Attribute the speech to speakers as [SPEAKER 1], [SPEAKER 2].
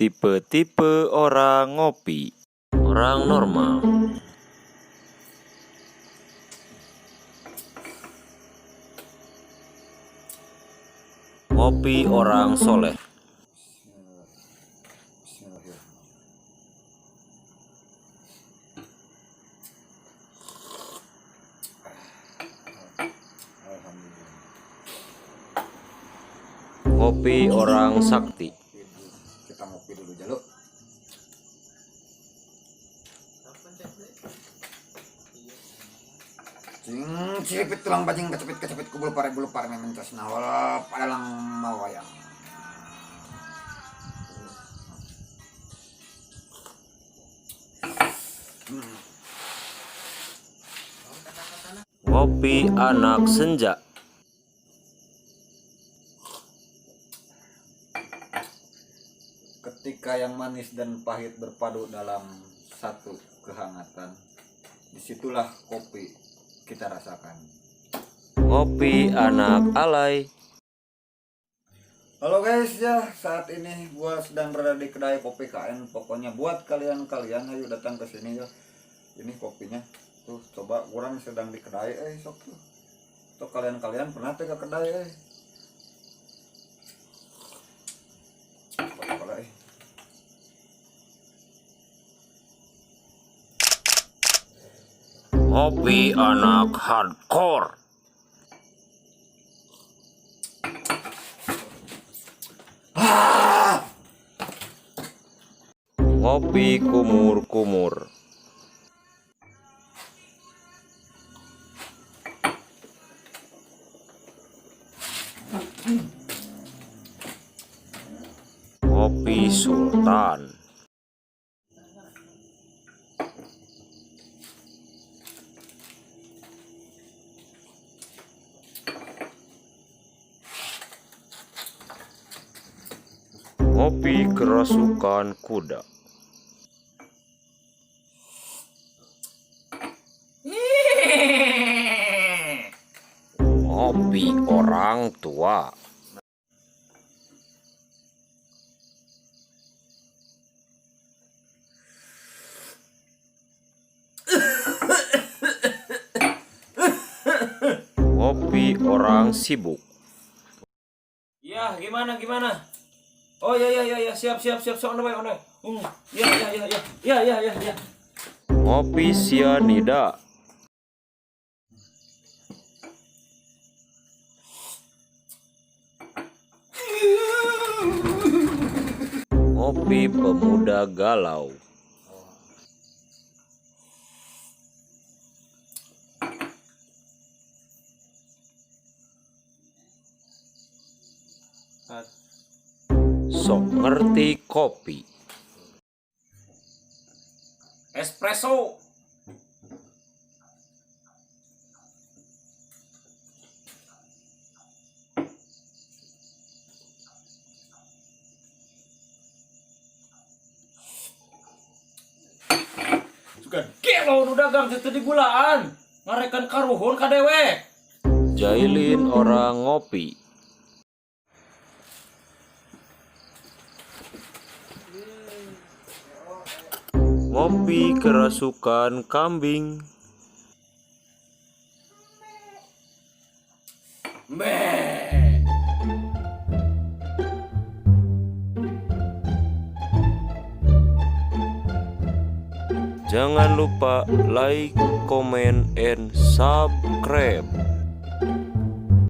[SPEAKER 1] tipe-tipe orang ngopi. Orang normal. Ngopi orang soleh. Ngopi orang sakti.
[SPEAKER 2] Kita ngopi dulu jaluk. Cipit tulang bajing kecepit kubul pare bulu pare mementas nawal padalang mawayang.
[SPEAKER 1] Ngopi anak senja.
[SPEAKER 2] Ketika yang manis dan pahit berpadu dalam satu kehangatan, disitulah kopi kita rasakan.
[SPEAKER 1] Ngopi anak alay.
[SPEAKER 2] Halo guys ya, saat ini gua sedang berada di kedai kopi KN. Pokoknya buat kalian-kalian ayo datang ke sini ya. Ini kopinya tuh, coba orang sedang di kedai sok tuh. Tuh kalian-kalian pernah ke kedai Apa-apa
[SPEAKER 1] Ngopi anak hardcore. Ngopi kumur-kumur. Ngopi sultan. Ngopi kerasukan kuda. Ngopi orang tua. Ngopi orang sibuk.
[SPEAKER 3] Ya, gimana? Oh ya, siap, on the way. Ya.
[SPEAKER 1] Ngopi sianida. Ngopi pemuda galau. Sok ngerti kopi.
[SPEAKER 3] Espresso. Sugan kilo nu dagang teu digulaan. Ngarekan karuhun ka dewek.
[SPEAKER 1] Jailin orang ngopi. Ngopi kerasukan kambing. Jangan lupa like, comment, and subscribe.